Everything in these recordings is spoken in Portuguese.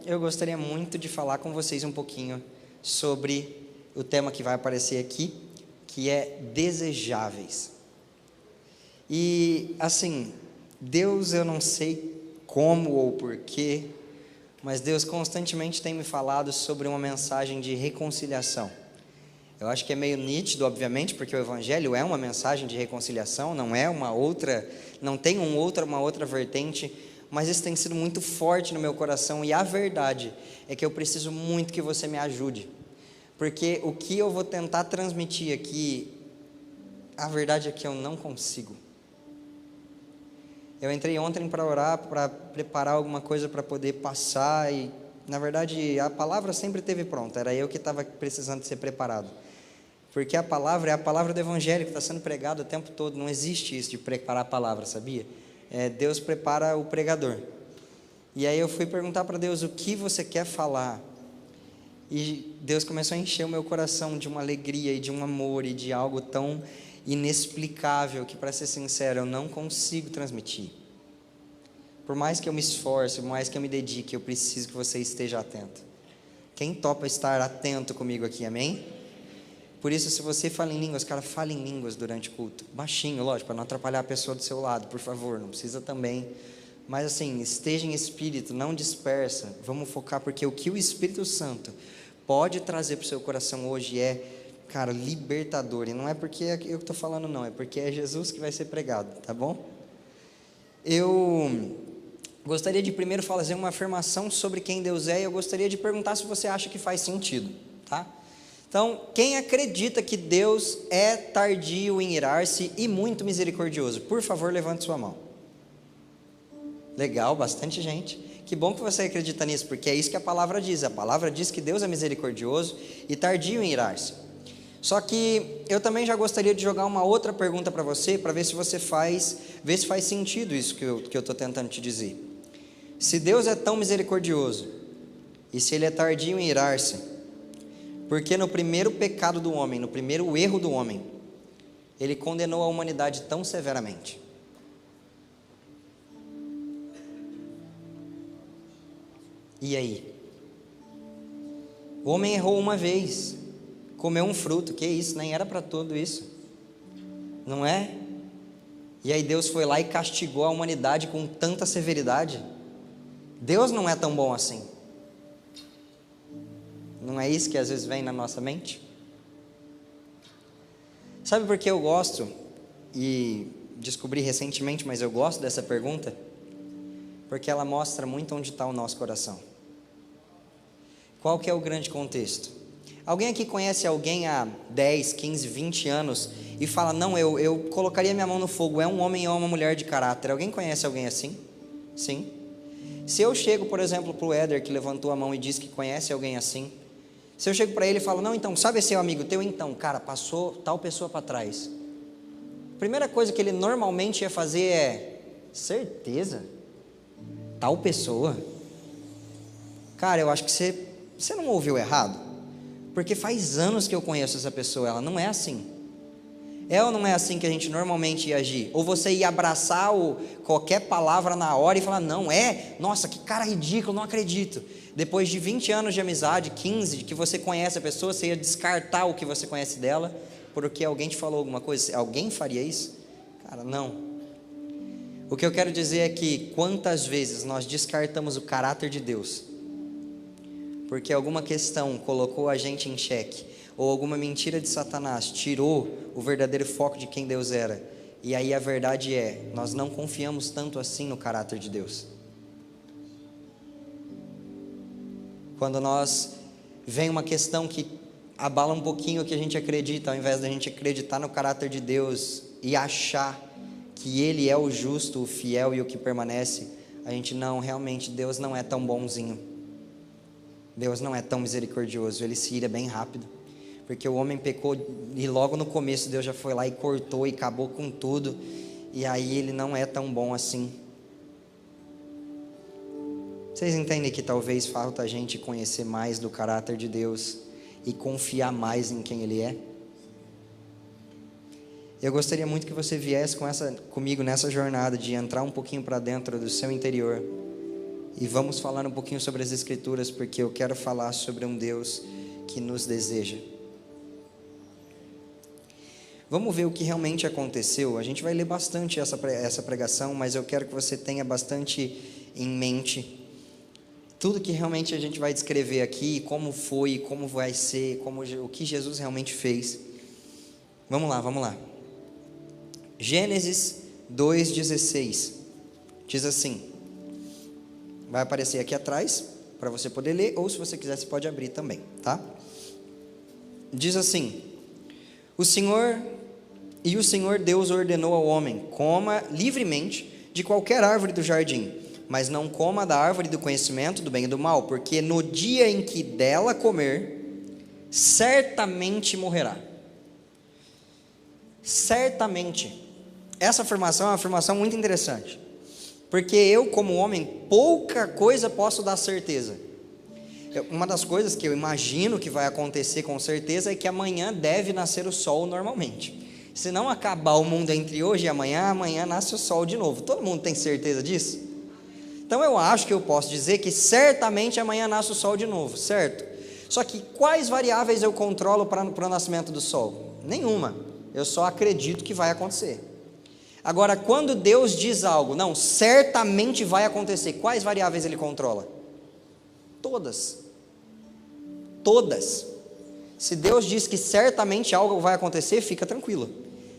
eu gostaria muito de falar com vocês um pouquinho sobre o tema que vai aparecer aqui, que é desejáveis. E assim, Deus, eu não sei como ou porquê, mas Deus constantemente tem me falado sobre uma mensagem de reconciliação. Eu acho que é meio nítido, obviamente, porque o Evangelho é uma mensagem de reconciliação, não é uma outra, não tem uma outra vertente, mas isso tem sido muito forte no meu coração, e a verdade é que eu preciso muito que você me ajude, porque o que eu vou tentar transmitir aqui, a verdade é que eu não consigo. Eu entrei ontem para orar, para preparar alguma coisa para poder passar, e na verdade a palavra sempre esteve pronta, era eu que estava precisando de ser preparado. Porque a palavra é a palavra do Evangelho que está sendo pregado o tempo todo. Não existe isso de preparar a palavra, sabia? Deus prepara o pregador. E aí eu fui perguntar para Deus, o que você quer falar? E Deus começou a encher o meu coração de uma alegria e de um amor e de algo tão inexplicável que, para ser sincero, eu não consigo transmitir. Por mais que eu me esforce, por mais que eu me dedique, eu preciso que você esteja atento. Quem topa estar atento comigo aqui, amém? Por isso, se você fala em línguas, cara, fale em línguas durante o culto. Baixinho, lógico, para não atrapalhar a pessoa do seu lado, por favor, não precisa também. Mas assim, esteja em espírito, não dispersa. Vamos focar, porque o que o Espírito Santo pode trazer para o seu coração hoje é, cara, libertador. E não é porque eu que estou falando não, é porque é Jesus que vai ser pregado, tá bom? Eu gostaria de primeiro fazer uma afirmação sobre quem Deus é, e eu gostaria de perguntar se você acha que faz sentido, tá? Então, quem acredita que Deus é tardio em irar-se e muito misericordioso? Por favor, levante sua mão. Legal, bastante gente. Que bom que você acredita nisso, porque é isso que a palavra diz. A palavra diz que Deus é misericordioso e tardio em irar-se. Só que eu também já gostaria de jogar uma outra pergunta para você, para ver se faz sentido isso que eu estou tentando te dizer. Se Deus é tão misericordioso, e se Ele é tardio em irar-se, porque no primeiro pecado do homem, no primeiro erro do homem, Ele condenou a humanidade tão severamente? E aí? O homem errou uma vez, comeu um fruto, que isso, nem era para tudo isso, não é? E aí Deus foi lá e castigou a humanidade com tanta severidade. Deus não é tão bom assim. Não é isso que às vezes vem na nossa mente? Sabe por que eu gosto, e descobri recentemente, mas eu gosto dessa pergunta? Porque ela mostra muito onde está o nosso coração. Qual que é o grande contexto? Alguém aqui conhece alguém há 10, 15, 20 anos e fala, não, eu colocaria minha mão no fogo, é um homem ou uma mulher de caráter. Alguém conhece alguém assim? Sim. Se eu chego, por exemplo, para o Éder, que levantou a mão e disse que conhece alguém assim, se eu chego para ele e falo, não, então, sabe esse seu amigo teu? Então, cara, passou tal pessoa para trás. A primeira coisa que ele normalmente ia fazer é, certeza? Tal pessoa? Cara, eu acho que você não ouviu errado, porque faz anos que eu conheço essa pessoa, ela não é assim. É ou não é assim que a gente normalmente ia agir? Ou você ia abraçar qualquer palavra na hora e falar, não, nossa, que cara ridículo, não acredito. Depois de 20 anos de amizade, 15, que você conhece a pessoa, você ia descartar o que você conhece dela, porque alguém te falou alguma coisa? Alguém faria isso? Cara, não. O que eu quero dizer é que quantas vezes nós descartamos o caráter de Deus, porque alguma questão colocou a gente em xeque, ou alguma mentira de Satanás tirou o verdadeiro foco de quem Deus era. E aí a verdade é, nós não confiamos tanto assim no caráter de Deus. Quando vem uma questão que abala um pouquinho o que a gente acredita, ao invés da gente acreditar no caráter de Deus e achar que Ele é o justo, o fiel e o que permanece, a gente não, realmente Deus não é tão bonzinho. Deus não é tão misericordioso, Ele se ira bem rápido. Porque o homem pecou e logo no começo Deus já foi lá e cortou e acabou com tudo. E aí Ele não é tão bom assim. Vocês entendem que talvez falta a gente conhecer mais do caráter de Deus e confiar mais em quem Ele é? Eu gostaria muito que você viesse comigo nessa jornada de entrar um pouquinho para dentro do seu interior e vamos falar um pouquinho sobre as Escrituras, porque eu quero falar sobre um Deus que nos deseja. Vamos ver o que realmente aconteceu. A gente vai ler bastante essa pregação, mas eu quero que você tenha bastante em mente tudo que realmente a gente vai descrever aqui, como foi, como vai ser, o que Jesus realmente fez. Vamos lá. Gênesis 2,16 diz assim, vai aparecer aqui atrás para você poder ler, ou se você quiser você pode abrir também, tá? Diz assim: o Senhor Deus ordenou ao homem: coma livremente de qualquer árvore do jardim, mas não coma da árvore do conhecimento do bem e do mal, porque no dia em que dela comer, certamente morrerá. Certamente. Essa afirmação é uma afirmação muito interessante, porque eu, como homem, pouca coisa posso dar certeza. Uma das coisas que eu imagino que vai acontecer com certeza é que amanhã deve nascer o sol normalmente. Se não acabar o mundo entre hoje e amanhã nasce o sol de novo. Todo mundo tem certeza disso? Então eu acho que eu posso dizer que certamente amanhã nasce o sol de novo, certo? Só que quais variáveis eu controlo para o nascimento do sol? Nenhuma. Eu só acredito que vai acontecer. Agora, quando Deus diz algo, não, certamente vai acontecer, quais variáveis Ele controla? Todas. Se Deus diz que certamente algo vai acontecer, fica tranquilo.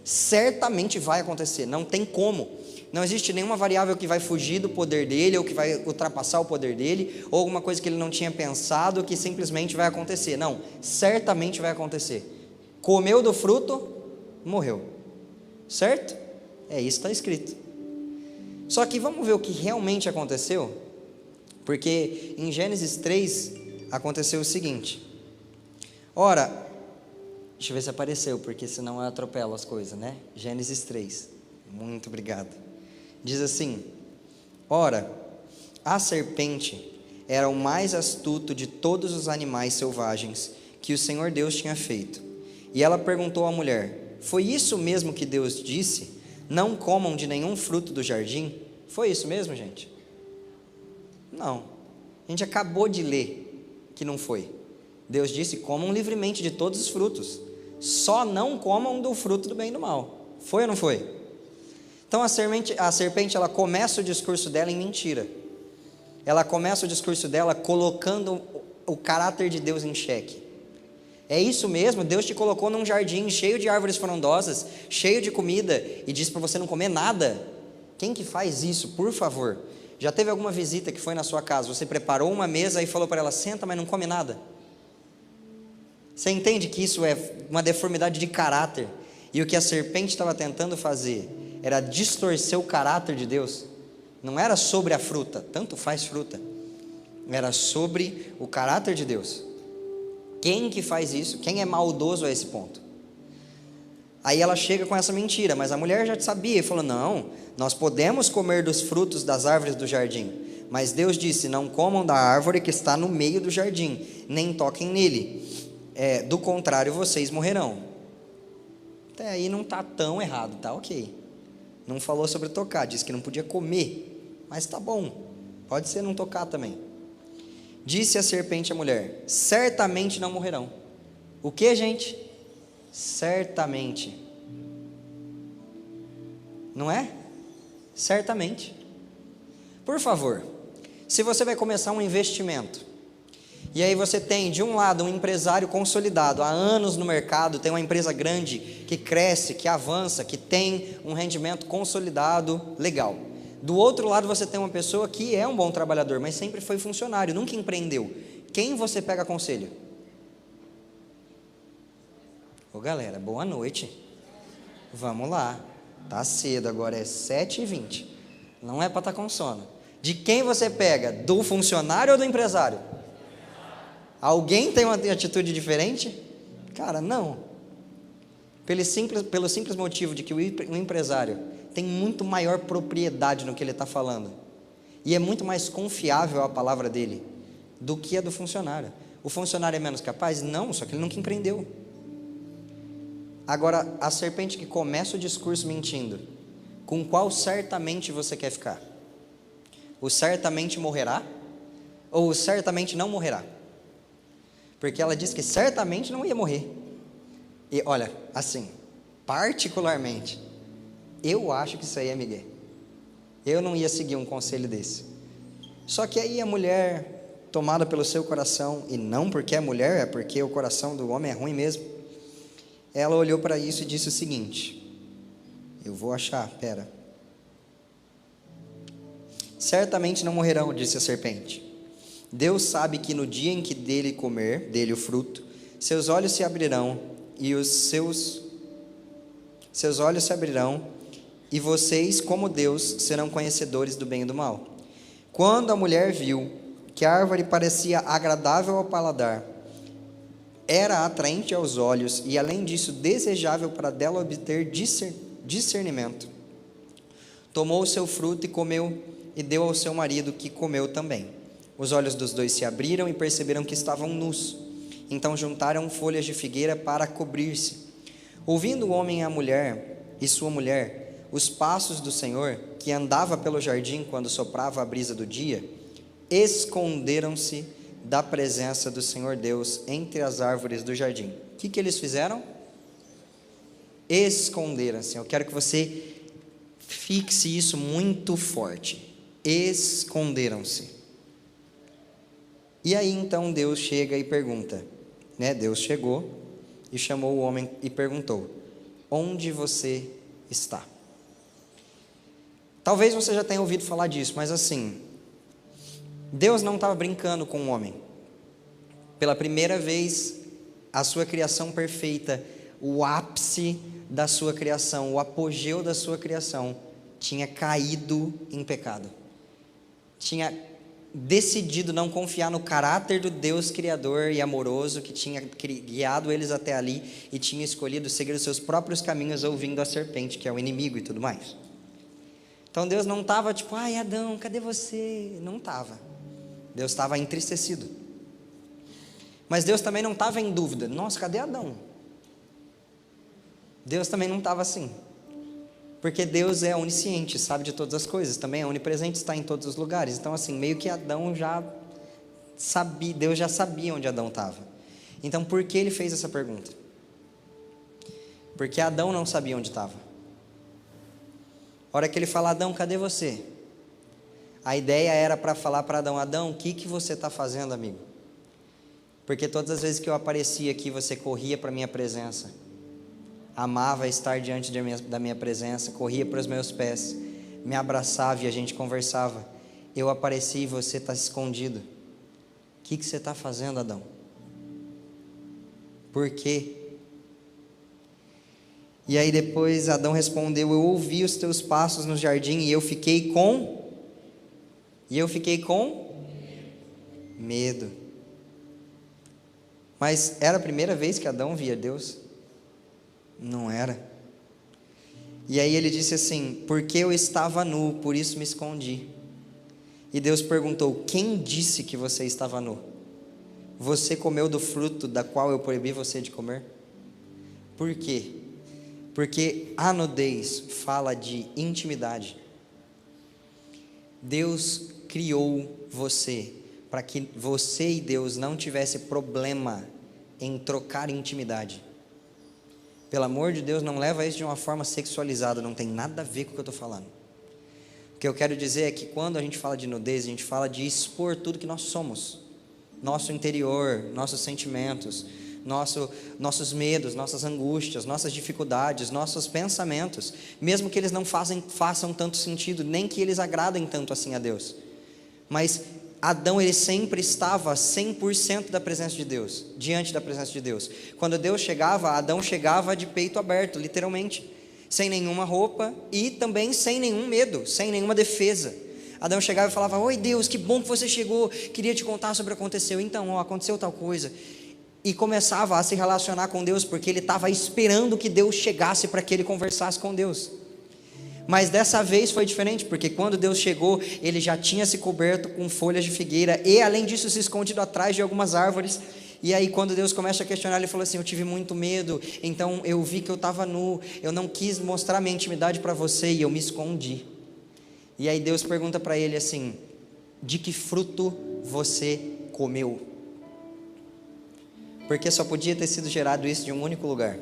Certamente vai acontecer, não tem como. Não existe nenhuma variável que vai fugir do poder dele, ou que vai ultrapassar o poder dele, ou alguma coisa que ele não tinha pensado, que simplesmente vai acontecer. Não, certamente vai acontecer. Comeu do fruto, morreu. Certo? Isso está escrito. Só que vamos ver o que realmente aconteceu? Porque em Gênesis 3 aconteceu o seguinte. Ora, deixa eu ver se apareceu, porque senão eu atropelo as coisas, né? Gênesis 3, muito obrigado. Diz assim: ora, a serpente era o mais astuto de todos os animais selvagens que o Senhor Deus tinha feito. E ela perguntou à mulher: foi isso mesmo que Deus disse? Não comam de nenhum fruto do jardim? Foi isso mesmo, gente? Não. A gente acabou de ler que não foi. Deus disse: comam livremente de todos os frutos, só não comam do fruto do bem e do mal. Foi ou não foi? Então a serpente ela começa o discurso dela em mentira. Ela começa o discurso dela colocando o caráter de Deus em xeque. É isso mesmo? Deus te colocou num jardim cheio de árvores frondosas, cheio de comida, e disse para você não comer nada? Quem que faz isso, por favor? Já teve alguma visita que foi na sua casa, você preparou uma mesa e falou para ela: senta, mas não come nada? Você entende que isso é uma deformidade de caráter? E o que a serpente estava tentando fazer era distorcer o caráter de Deus. Não era sobre a fruta, tanto faz fruta, era sobre o caráter de Deus. Quem que faz isso? Quem é maldoso a esse ponto? Aí ela chega com essa mentira, mas a mulher já sabia e falou: não, nós podemos comer dos frutos das árvores do jardim, mas Deus disse: não comam da árvore que está no meio do jardim, nem toquem nele, do contrário vocês morrerão. Até aí não está tão errado, tá ok. Não falou sobre tocar, disse que não podia comer, mas tá bom, pode ser não tocar também. Disse a serpente à mulher: certamente não morrerão. O que, gente? Certamente. Não é? Certamente. Por favor, se você vai começar um investimento, e aí você tem de um lado um empresário consolidado, há anos no mercado, tem uma empresa grande, que cresce, que avança, que tem um rendimento consolidado, legal. Do outro lado você tem uma pessoa que é um bom trabalhador, mas sempre foi funcionário, nunca empreendeu. Quem você pega conselho? Ô galera, boa noite. Vamos lá. Tá cedo, agora é 7h20. Não é para estar com sono. De quem você pega? Do funcionário ou do empresário? Alguém tem uma atitude diferente? Cara, não. Pelo simples motivo de que o empresário tem muito maior propriedade no que ele está falando, e é muito mais confiável a palavra dele do que a do funcionário. O funcionário é menos capaz? Não, só que ele nunca empreendeu. Agora, a serpente que começa o discurso mentindo, com qual certamente você quer ficar? O certamente morrerá? Ou o certamente não morrerá? Porque ela disse que certamente não ia morrer. E olha, assim, particularmente, eu acho que isso aí é migué. Eu não ia seguir um conselho desse. Só que aí a mulher, tomada pelo seu coração, e não porque é mulher, é porque o coração do homem é ruim mesmo, ela olhou para isso e disse o seguinte: eu vou achar, pera. Certamente não morrerão, disse a serpente. Deus sabe que no dia em que dele comer, dele o fruto, seus olhos se abrirão e seus olhos se abrirão e vocês, como Deus, serão conhecedores do bem e do mal. Quando a mulher viu que a árvore parecia agradável ao paladar, era atraente aos olhos e, além disso, desejável para dela obter discernimento, tomou o seu fruto e comeu, e deu ao seu marido, que comeu também. Os olhos dos dois se abriram e perceberam que estavam nus. Então juntaram folhas de figueira para cobrir-se. Ouvindo o homem e sua mulher os passos do Senhor, que andava pelo jardim quando soprava a brisa do dia, esconderam-se da presença do Senhor Deus entre as árvores do jardim. O que eles fizeram? Esconderam-se. Eu quero que você fixe isso muito forte. Esconderam-se. E aí então Deus chega e pergunta, Deus chegou e chamou o homem e perguntou: onde você está? Talvez você já tenha ouvido falar disso, mas assim, Deus não estava brincando com o homem. Pela primeira vez, a sua criação perfeita, o ápice da sua criação, o apogeu da sua criação, tinha caído em pecado. Tinha decidido não confiar no caráter do Deus criador e amoroso que tinha guiado eles até ali e tinha escolhido seguir os seus próprios caminhos ouvindo a serpente, que é o inimigo e tudo mais. Então Deus não estava tipo, ai Adão, cadê você? Não estava. Deus estava entristecido. Mas Deus também não estava em dúvida. Nossa, cadê Adão? Deus também não estava assim. Porque Deus é onisciente, sabe de todas as coisas, também é onipresente, está em todos os lugares. Então assim, meio que Adão já sabia, Deus já sabia onde Adão estava. Então por que ele fez essa pergunta? Porque Adão não sabia onde estava. A hora que ele fala, Adão, cadê você? A ideia era para falar para Adão, Adão, o que você está fazendo, amigo? Porque todas as vezes que eu aparecia aqui, você corria para a minha presença, amava estar diante da minha presença, corria para os meus pés, me abraçava e a gente conversava. Eu apareci e você está escondido. O que você está fazendo, Adão? Por quê? E aí depois Adão respondeu, eu ouvi os teus passos no jardim e eu fiquei com medo. Mas era a primeira vez que Adão via Deus? Não era. E aí ele disse assim, porque eu estava nu, por isso me escondi. E Deus perguntou, quem disse que você estava nu? Você comeu do fruto da qual eu proibi você de comer? Por quê? Porque a nudez fala de intimidade. Deus criou você para que você e Deus não tivessem problema em trocar intimidade. Pelo amor de Deus, não leva isso de uma forma sexualizada, não tem nada a ver com o que eu estou falando. O que eu quero dizer é que quando a gente fala de nudez, a gente fala de expor tudo que nós somos. Nosso interior, nossos sentimentos, nossos medos, nossas angústias, nossas dificuldades, nossos pensamentos, mesmo que eles não façam tanto sentido, nem que eles agradem tanto assim a Deus. Mas Adão, ele sempre estava 100% da presença de Deus, diante da presença de Deus. Quando Deus chegava, Adão chegava de peito aberto, literalmente, sem nenhuma roupa e também sem nenhum medo, sem nenhuma defesa. Adão chegava e falava, oi Deus, que bom que você chegou, queria te contar sobre o que aconteceu. Então, aconteceu tal coisa. E começava a se relacionar com Deus, porque ele estava esperando que Deus chegasse para que ele conversasse com Deus. Mas dessa vez foi diferente, porque quando Deus chegou, ele já tinha se coberto com folhas de figueira, e além disso se escondido atrás de algumas árvores. E aí quando Deus começa a questionar, ele falou assim, eu tive muito medo, então eu vi que eu estava nu, eu não quis mostrar minha intimidade para você, e eu me escondi. E aí Deus pergunta para ele assim, de que fruto você comeu. Porque só podia ter sido gerado isso de um único lugar.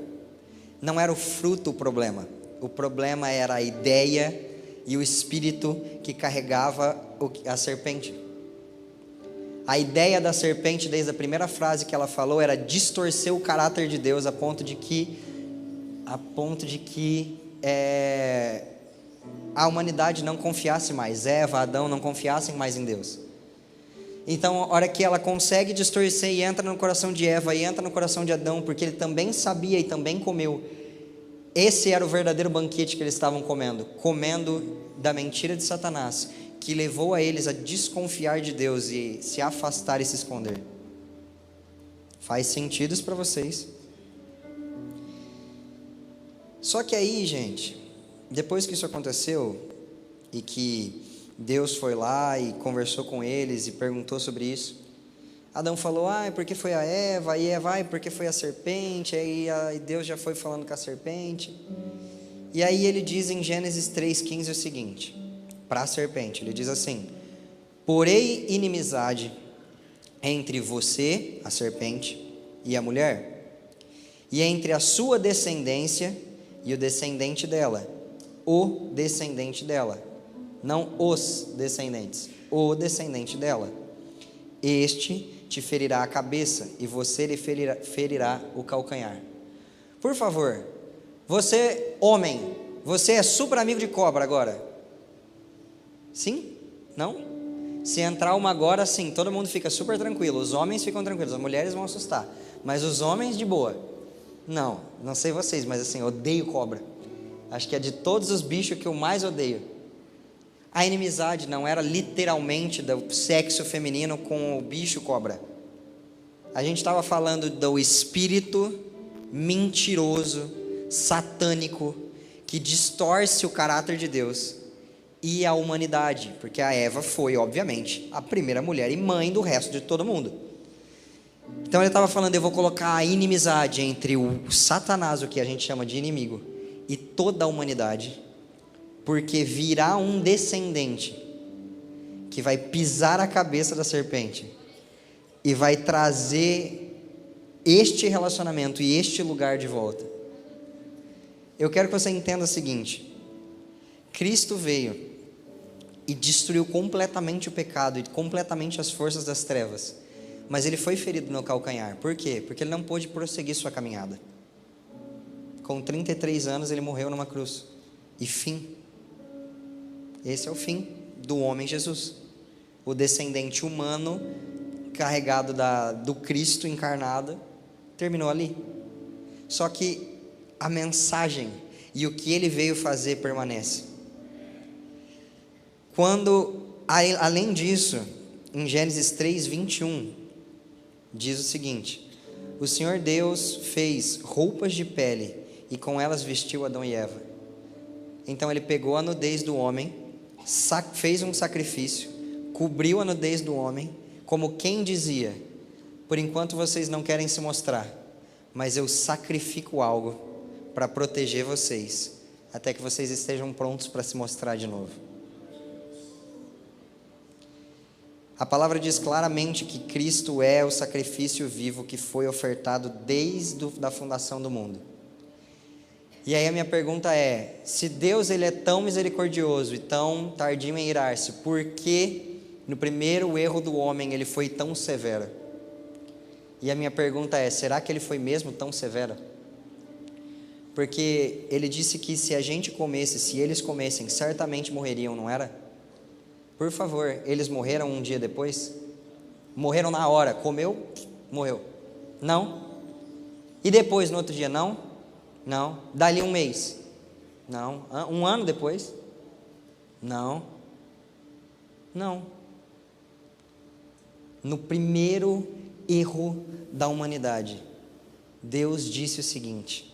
Não era o fruto o problema era a ideia e o espírito que carregava a serpente. A ideia da serpente, desde a primeira frase que ela falou, era distorcer o caráter de Deus a ponto de que a humanidade não confiasse mais, Eva, Adão não confiassem mais em Deus. Então, a hora que ela consegue distorcer e entra no coração de Eva e entra no coração de Adão, porque ele também sabia e também comeu, esse era o verdadeiro banquete que eles estavam comendo da mentira de Satanás, que levou a eles a desconfiar de Deus e se afastar e se esconder. Faz sentido isso para vocês? Só que aí, gente, depois que isso aconteceu e que Deus foi lá e conversou com eles e perguntou sobre isso, Adão falou, porque foi a Eva, e Eva, porque foi a serpente, aí Deus já foi falando com a serpente. E aí ele diz em Gênesis 3,15 o seguinte, para a serpente, ele diz assim: porém inimizade entre você, a serpente, e a mulher, e entre a sua descendência e o descendente dela, o descendente dela, não os descendentes, o descendente dela, este te ferirá a cabeça e você lhe ferirá o calcanhar. Por favor, você, homem, você é super amigo de cobra agora? Sim? Não? Se entrar uma agora, sim, todo mundo fica super tranquilo, os homens ficam tranquilos, as mulheres vão assustar, mas os homens de boa. Não sei vocês, mas assim, eu odeio cobra. Acho que é de todos os bichos que eu mais odeio. A inimizade não era literalmente do sexo feminino com o bicho cobra. A gente estava falando do espírito mentiroso, satânico, que distorce o caráter de Deus e a humanidade, porque a Eva foi, obviamente, a primeira mulher e mãe do resto de todo mundo. Então ele estava falando, eu vou colocar a inimizade entre o Satanás, o que a gente chama de inimigo, e toda a humanidade, porque virá um descendente que vai pisar a cabeça da serpente e vai trazer este relacionamento e este lugar de volta. Eu quero que você entenda o seguinte: Cristo veio e destruiu completamente o pecado e completamente as forças das trevas, mas ele foi ferido no calcanhar. Por quê? Porque ele não pôde prosseguir sua caminhada. Com 33 anos ele morreu numa cruz. E fim. Esse é o fim do homem Jesus, o descendente humano carregado do Cristo encarnado, terminou ali. Só que a mensagem e o que ele veio fazer permanece. Além disso, em Gênesis 3:21, diz o seguinte: o Senhor Deus fez roupas de pele e com elas vestiu Adão e Eva. Então ele pegou a nudez do homem, fez um sacrifício, cobriu a nudez do homem, como quem dizia: por enquanto vocês não querem se mostrar, mas eu sacrifico algo para proteger vocês, até que vocês estejam prontos para se mostrar de novo. A palavra diz claramente que Cristo é o sacrifício vivo que foi ofertado desde a fundação do mundo. E aí a minha pergunta é: se Deus ele é tão misericordioso e tão tardio em irar-se, por que no primeiro erro do homem ele foi tão severo? E a minha pergunta é: será que ele foi mesmo tão severo? Porque ele disse que se eles comessem, certamente morreriam, não era? Por favor, eles morreram um dia depois? Morreram na hora, comeu, morreu. Não. E depois, no outro dia, não? Não. Dali um mês? Não. Um ano depois? Não. Não. No primeiro erro da humanidade, Deus disse o seguinte: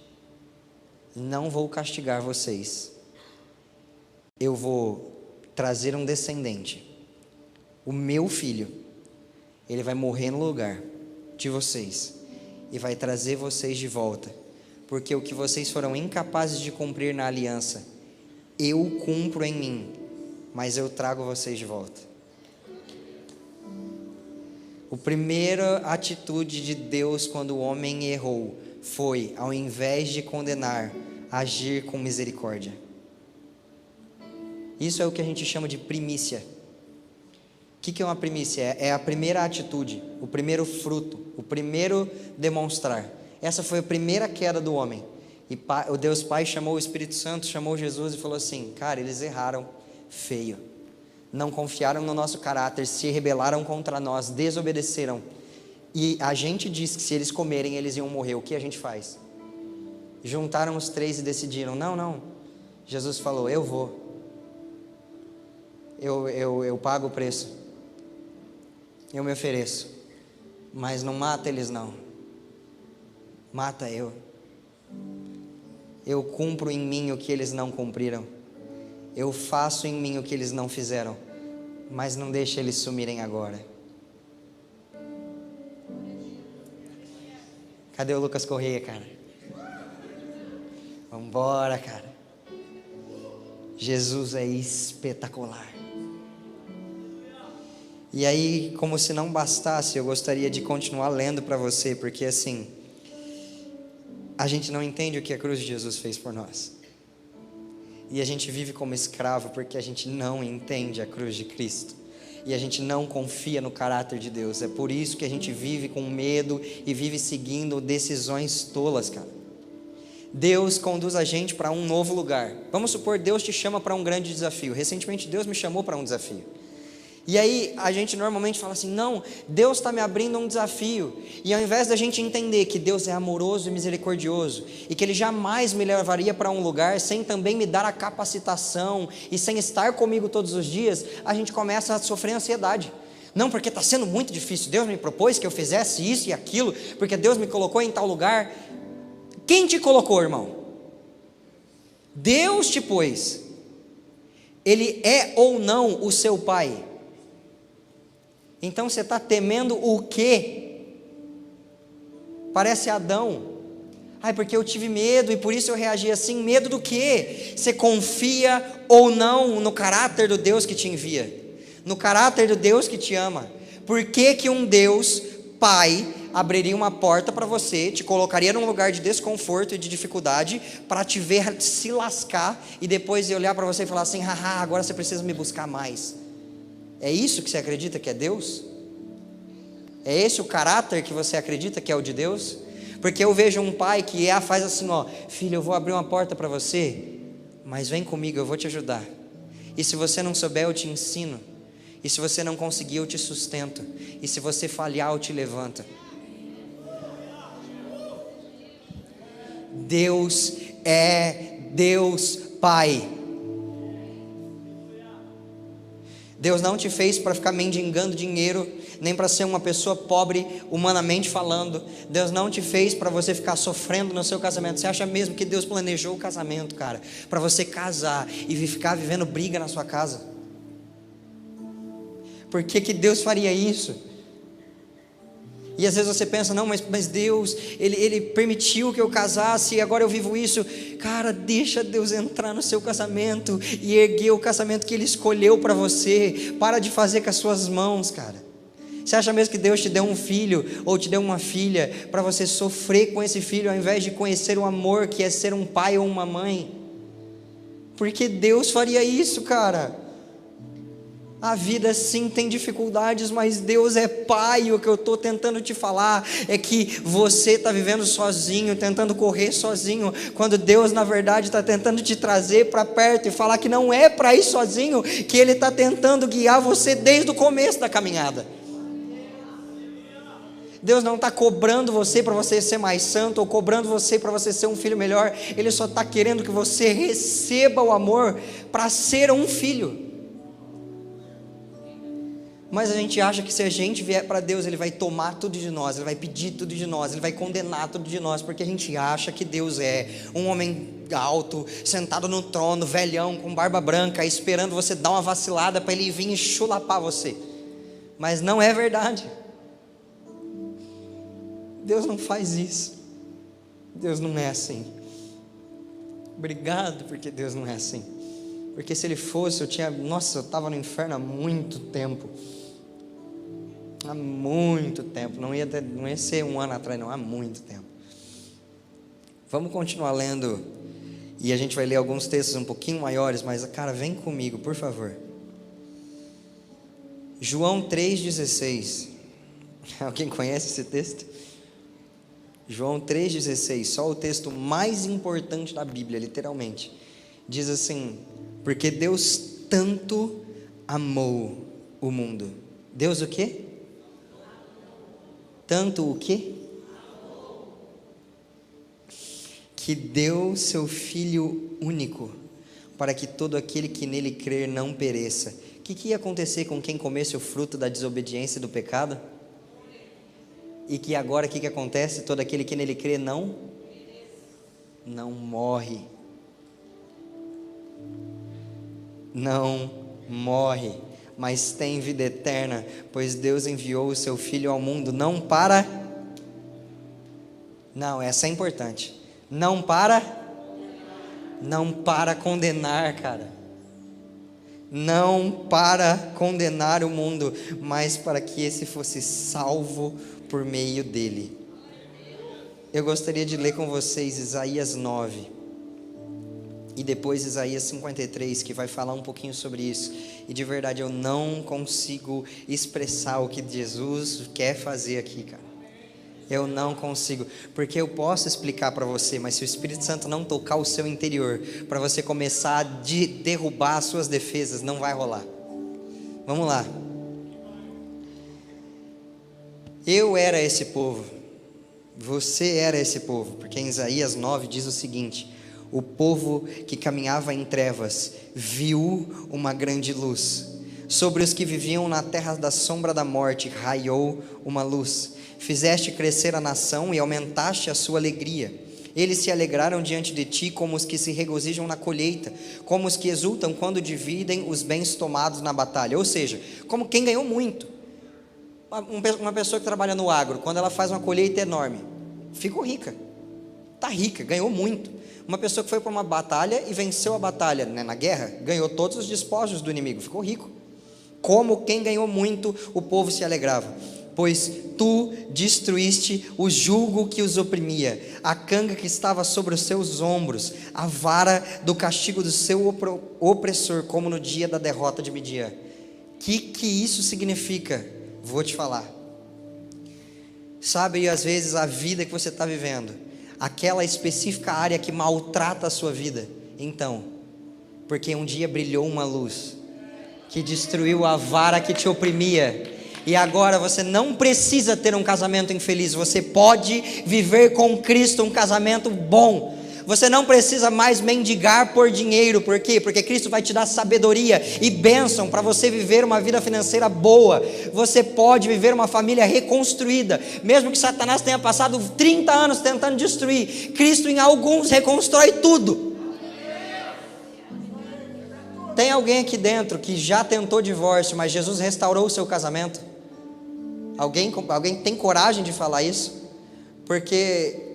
não vou castigar vocês, eu vou trazer um descendente, o meu filho, ele vai morrer no lugar de vocês e vai trazer vocês de volta, porque o que vocês foram incapazes de cumprir na aliança, eu cumpro em mim, mas eu trago vocês de volta. A primeira atitude de Deus quando o homem errou foi, ao invés de condenar, agir com misericórdia. Isso é o que a gente chama de primícia. O que é uma primícia? É a primeira atitude, o primeiro fruto, o primeiro demonstrar. Essa foi a primeira queda do homem. E o Deus Pai chamou o Espírito Santo, chamou Jesus e falou assim: cara, eles erraram feio. Não confiaram no nosso caráter, se rebelaram contra nós, desobedeceram. E a gente disse que se eles comerem, eles iam morrer. O que a gente faz? Juntaram os três e decidiram: não. Jesus falou: eu vou. Eu pago o preço. Eu me ofereço. Mas não mata eles não. Mata eu. Eu cumpro em mim o que eles não cumpriram. Eu faço em mim o que eles não fizeram. Mas não deixa eles sumirem agora. Cadê o Lucas Correia, cara? Vambora, cara. Jesus é espetacular. E aí, como se não bastasse, eu gostaria de continuar lendo para você, porque assim, a gente não entende o que a cruz de Jesus fez por nós. E a gente vive como escravo porque a gente não entende a cruz de Cristo. E a gente não confia no caráter de Deus. É por isso que a gente vive com medo e vive seguindo decisões tolas, cara. Deus conduz a gente para um novo lugar. Vamos supor, Deus te chama para um grande desafio. Recentemente Deus me chamou para um desafio. E aí a gente normalmente fala assim: não, Deus está me abrindo um desafio. E ao invés da gente entender que Deus é amoroso e misericordioso, e que Ele jamais me levaria para um lugar sem também me dar a capacitação, e sem estar comigo todos os dias, a gente começa a sofrer ansiedade. Não, porque está sendo muito difícil, Deus me propôs que eu fizesse isso e aquilo, porque Deus me colocou em tal lugar. Quem te colocou, irmão? Deus te pôs. Ele é ou não o seu pai? Então você está temendo o quê? Parece Adão. Ai, porque eu tive medo e por isso eu reagi assim. Medo do quê? Você confia ou não no caráter do Deus que te envia? No caráter do Deus que te ama? Por que um Deus Pai abriria uma porta para você, te colocaria num lugar de desconforto e de dificuldade, para te ver se lascar e depois olhar para você e falar assim: haha, agora você precisa me buscar mais? É isso que você acredita que é Deus? É esse o caráter que você acredita que é o de Deus? Porque eu vejo um pai que faz assim: ó, filho, eu vou abrir uma porta para você, mas vem comigo, eu vou te ajudar. E se você não souber, eu te ensino. E se você não conseguir, eu te sustento. E se você falhar, eu te levanto. Deus é Deus Pai. Deus não te fez para ficar mendigando dinheiro, nem para ser uma pessoa pobre humanamente falando. Deus não te fez para você ficar sofrendo no seu casamento. Você acha mesmo que Deus planejou o casamento, cara, para você casar e ficar vivendo briga na sua casa? Por que Deus faria isso? E às vezes você pensa: não, mas Deus, ele permitiu que eu casasse e agora eu vivo isso. Cara, deixa Deus entrar no seu casamento e erguer o casamento que Ele escolheu para você. Para de fazer com as suas mãos, cara. Você acha mesmo que Deus te deu um filho ou te deu uma filha para você sofrer com esse filho, ao invés de conhecer o amor que é ser um pai ou uma mãe? Por que Deus faria isso, cara? A vida sim tem dificuldades, mas Deus é Pai. O que eu estou tentando te falar é que você está vivendo sozinho, tentando correr sozinho, quando Deus na verdade está tentando te trazer para perto e falar que não é para ir sozinho, que Ele está tentando guiar você desde o começo da caminhada. Deus não está cobrando você para você ser mais santo, ou cobrando você para você ser um filho melhor. Ele só está querendo que você receba o amor para ser um filho. Mas a gente acha que se a gente vier para Deus, Ele vai tomar tudo de nós, Ele vai pedir tudo de nós, Ele vai condenar tudo de nós, porque a gente acha que Deus é um homem alto, sentado no trono, velhão, com barba branca, esperando você dar uma vacilada para Ele vir e chulapar você. Mas não é verdade. Deus não faz isso. Deus não é assim. Obrigado, porque Deus não é assim. Porque se Ele fosse, eu estava no inferno há muito tempo. Há muito tempo, não ia ser um ano atrás, não, há muito tempo. Vamos continuar lendo, e a gente vai ler alguns textos um pouquinho maiores, mas, cara, vem comigo, por favor. João 3,16. Alguém conhece esse texto? João 3,16, só o texto mais importante da Bíblia, literalmente. Diz assim: porque Deus tanto amou o mundo. Deus o quê? Tanto o quê? Que deu seu Filho único, para que todo aquele que nele crer não pereça. O que ia acontecer com quem comesse o fruto da desobediência e do pecado? E que agora o que acontece? Todo aquele que nele crê não morre. Não morre, mas tem vida eterna, pois Deus enviou o seu Filho ao mundo, essa é importante, não para condenar, cara, não para condenar o mundo, mas para que esse fosse salvo por meio dele. Eu gostaria de ler com vocês Isaías 9 e depois Isaías 53, que vai falar um pouquinho sobre isso. E de verdade eu não consigo expressar o que Jesus quer fazer aqui, cara. Eu não consigo, porque eu posso explicar para você, mas se o Espírito Santo não tocar o seu interior, para você começar a derrubar as suas defesas, não vai rolar. Vamos lá. Eu era esse povo, você era esse povo, porque em Isaías 9 diz o seguinte: o povo que caminhava em trevas viu uma grande luz, sobre os que viviam na terra da sombra da morte raiou uma luz. Fizeste crescer a nação e aumentaste a sua alegria. Eles se alegraram diante de ti como os que se regozijam na colheita, como os que exultam quando dividem os bens tomados na batalha. Ou seja, como quem ganhou muito. Uma pessoa que trabalha no agro, quando ela faz uma colheita enorme, ficou rica, está rica, ganhou muito. Uma pessoa que foi para uma batalha e venceu a batalha, né, na guerra, ganhou todos os despojos do inimigo, ficou rico. Como quem ganhou muito, o povo se alegrava. Pois tu destruíste o jugo que os oprimia, a canga que estava sobre os seus ombros, a vara do castigo do seu opressor, como no dia da derrota de Midian. Que isso significa? Vou te falar. Sabe, às vezes a vida que você está vivendo, aquela específica área que maltrata a sua vida, então, porque um dia brilhou uma luz que destruiu a vara que te oprimia, e agora você não precisa ter um casamento infeliz, você pode viver com Cristo um casamento bom. Você não precisa mais mendigar por dinheiro. Por quê? Porque Cristo vai te dar sabedoria e bênção para você viver uma vida financeira boa. Você pode viver uma família reconstruída, mesmo que Satanás tenha passado 30 anos tentando destruir, Cristo em alguns reconstrói tudo. Tem alguém aqui dentro que já tentou divórcio, mas Jesus restaurou o seu casamento? Alguém tem coragem de falar isso? Porque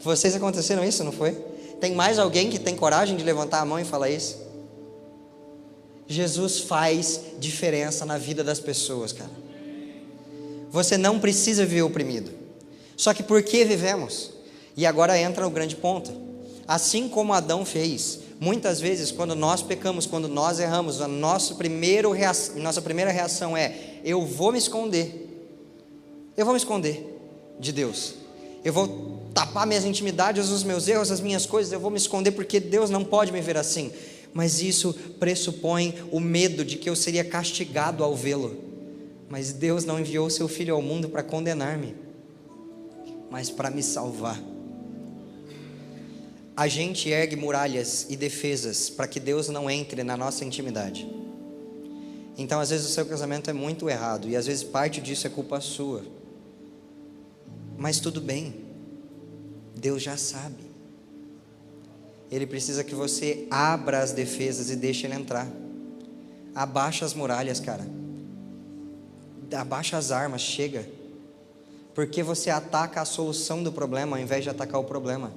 vocês aconteceram isso, não foi? Tem mais alguém que tem coragem de levantar a mão e falar isso? Jesus faz diferença na vida das pessoas, cara. Você não precisa viver oprimido. Só que por que vivemos? E agora entra o grande ponto. Assim como Adão fez, muitas vezes quando nós pecamos, quando nós erramos, a nossa primeira reação é: eu vou me esconder. Eu vou me esconder de Deus. Eu vou tapar minhas intimidades, os meus erros, as minhas coisas, eu vou me esconder porque Deus não pode me ver assim. Mas isso pressupõe o medo de que eu seria castigado ao vê-lo. Mas Deus não enviou o seu Filho ao mundo para condenar-me, mas para me salvar. A gente ergue muralhas e defesas para que Deus não entre na nossa intimidade. Então às vezes o seu casamento é muito errado, e às vezes parte disso é culpa sua. Mas tudo bem, Deus já sabe. Ele precisa que você abra as defesas e deixe Ele entrar. Abaixa as muralhas, cara. Abaixa as armas, chega. Porque você ataca a solução do problema ao invés de atacar o problema.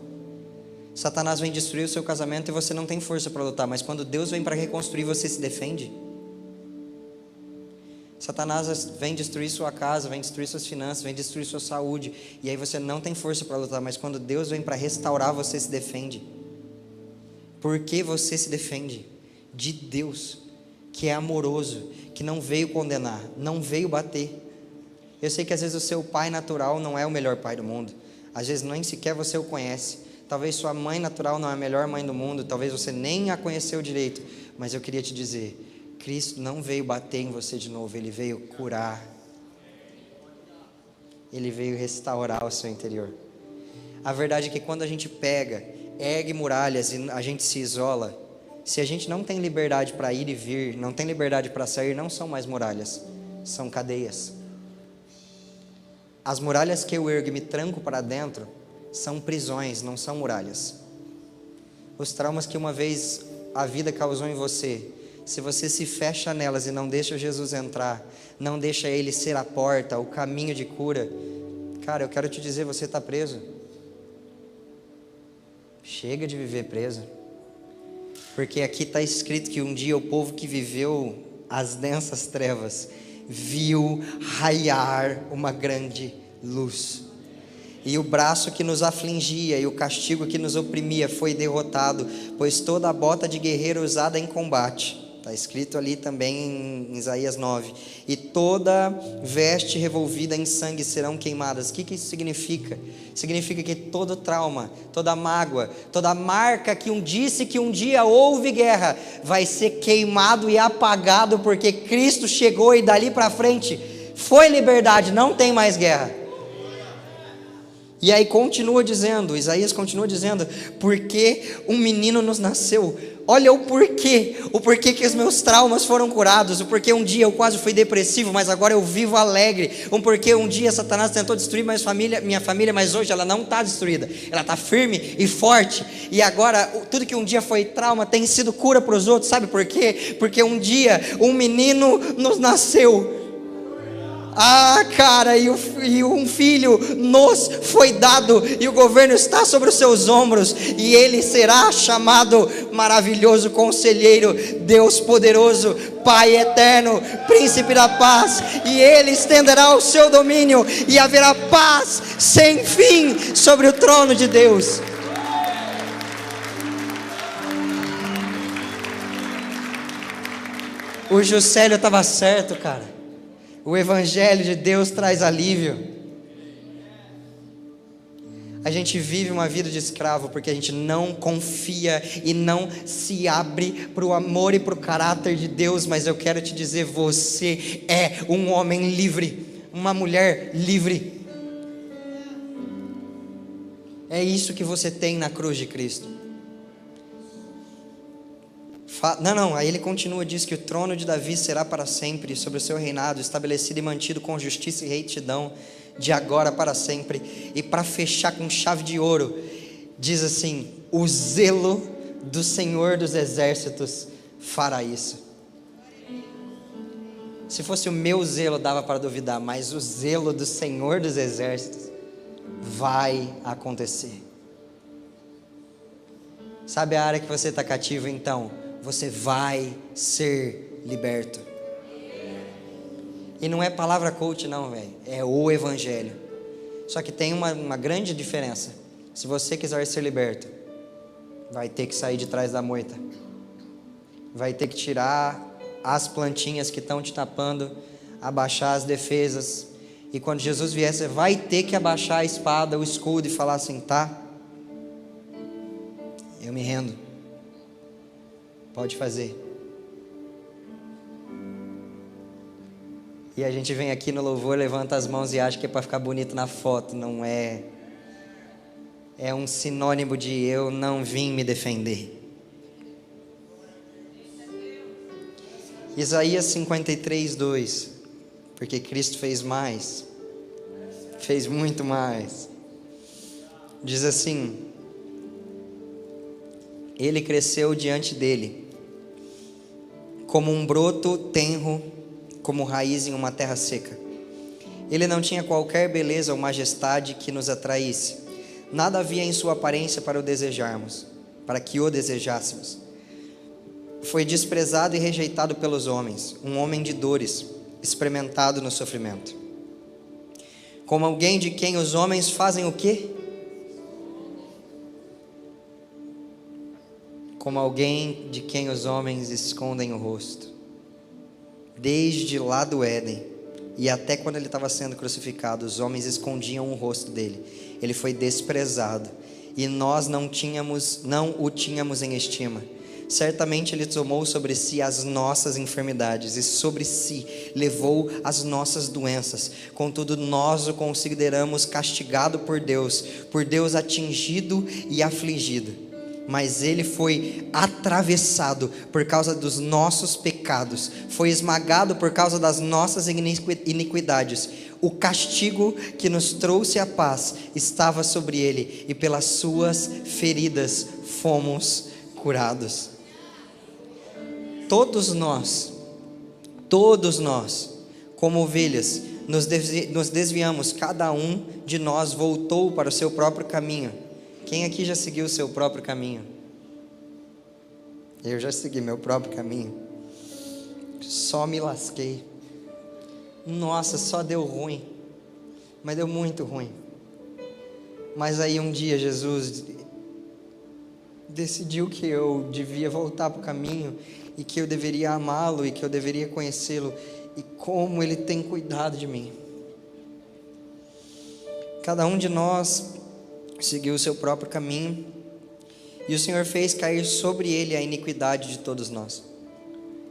Satanás vem destruir o seu casamento e você não tem força para lutar, mas quando Deus vem para reconstruir, você se defende. Satanás vem destruir sua casa, vem destruir suas finanças, vem destruir sua saúde, e aí você não tem força para lutar, mas quando Deus vem para restaurar, você se defende. Por que você se defende? De Deus, que é amoroso, que não veio condenar, não veio bater. Eu sei que às vezes o seu pai natural não é o melhor pai do mundo, às vezes nem sequer você o conhece, talvez sua mãe natural não é a melhor mãe do mundo, talvez você nem a conheceu direito, mas eu queria te dizer, Cristo não veio bater em você de novo, Ele veio curar, Ele veio restaurar o seu interior. A verdade é que quando a gente pega, ergue muralhas e a gente se isola, se a gente não tem liberdade para ir e vir, não tem liberdade para sair, não são mais muralhas, são cadeias. As muralhas que eu ergo e me tranco para dentro são prisões, não são muralhas. Os traumas que uma vez a vida causou em você, se você se fecha nelas e não deixa Jesus entrar, não deixa Ele ser a porta, o caminho de cura, cara, eu quero te dizer, você está preso. Chega de viver preso. Porque aqui está escrito que um dia o povo que viveu as densas trevas viu raiar uma grande luz. E o braço que nos afligia e o castigo que nos oprimia foi derrotado, pois toda a bota de guerreiro usada em combate, está escrito ali também em Isaías 9, e toda veste revolvida em sangue serão queimadas. O que isso significa? Significa que todo trauma, toda mágoa, toda marca que disse que um dia houve guerra, vai ser queimado e apagado, porque Cristo chegou e dali para frente foi liberdade, não tem mais guerra. E aí continua dizendo, Isaías continua dizendo, porque um menino nos nasceu. Olha o porquê que os meus traumas foram curados, o porquê um dia eu quase fui depressivo, mas agora eu vivo alegre, o porquê um dia Satanás tentou destruir minha família, mas hoje ela não está destruída, ela está firme e forte, e agora tudo que um dia foi trauma tem sido cura para os outros. Sabe por quê? Porque um dia um menino nos nasceu. Cara, e um filho nos foi dado, e o governo está sobre os seus ombros, e ele será chamado Maravilhoso Conselheiro, Deus Poderoso, Pai Eterno, Príncipe da Paz, e ele estenderá o seu domínio, e haverá paz sem fim sobre o trono de Deus. O Juscelio estava certo, cara. O Evangelho de Deus traz alívio. A gente vive uma vida de escravo porque a gente não confia e não se abre para o amor e para o caráter de Deus. Mas eu quero te dizer, você é um homem livre, uma mulher livre. É isso que você tem na cruz de Cristo. Aí ele continua, diz que o trono de Davi será para sempre, sobre o seu reinado, estabelecido e mantido com justiça e retidão, de agora para sempre. E para fechar com chave de ouro, diz assim, o zelo do Senhor dos Exércitos fará isso. Se fosse o meu zelo dava para duvidar, mas o zelo do Senhor dos Exércitos vai acontecer. Sabe a área que você está cativo então? Você vai ser liberto. E não é palavra coach não, velho. É o Evangelho. Só que tem uma grande diferença. Se você quiser ser liberto, vai ter que sair de trás da moita. Vai ter que tirar as plantinhas que estão te tapando, abaixar as defesas. E quando Jesus vier, você vai ter que abaixar a espada, o escudo e falar assim, tá? Eu me rendo. Pode fazer. E a gente vem aqui no louvor, levanta as mãos e acha que é para ficar bonito na foto. Não é. É um sinônimo de eu não vim me defender. Isaías 53, 2. Porque Cristo fez mais. Fez muito mais. Diz assim: Ele cresceu diante dele, como um broto tenro, como raiz em uma terra seca. Ele não tinha qualquer beleza ou majestade que nos atraísse. Nada havia em sua aparência para o desejarmos, para que o desejássemos. Foi desprezado e rejeitado pelos homens, um homem de dores, experimentado no sofrimento. Como alguém de quem os homens fazem o quê? Como alguém de quem os homens escondem o rosto. Desde lá do Éden e até quando ele estava sendo crucificado, os homens escondiam o rosto dele. Ele foi desprezado e nós não o tínhamos em estima. Certamente ele tomou sobre si as nossas enfermidades e sobre si levou as nossas doenças. Contudo, nós o consideramos castigado por Deus atingido e afligido. Mas ele foi atravessado por causa dos nossos pecados, foi esmagado por causa das nossas iniquidades. O castigo que nos trouxe a paz estava sobre ele, e pelas suas feridas fomos curados. Todos nós, como ovelhas, nos desviamos, cada um de nós voltou para o seu próprio caminho. Quem aqui já seguiu o seu próprio caminho? Eu já segui meu próprio caminho. Só me lasquei. Nossa, só deu ruim. Mas deu muito ruim. Mas aí um dia Jesus decidiu que eu devia voltar para o caminho e que eu deveria amá-lo e que eu deveria conhecê-lo e como ele tem cuidado de mim. Cada um de nós seguiu o seu próprio caminho e o Senhor fez cair sobre ele a iniquidade de todos nós.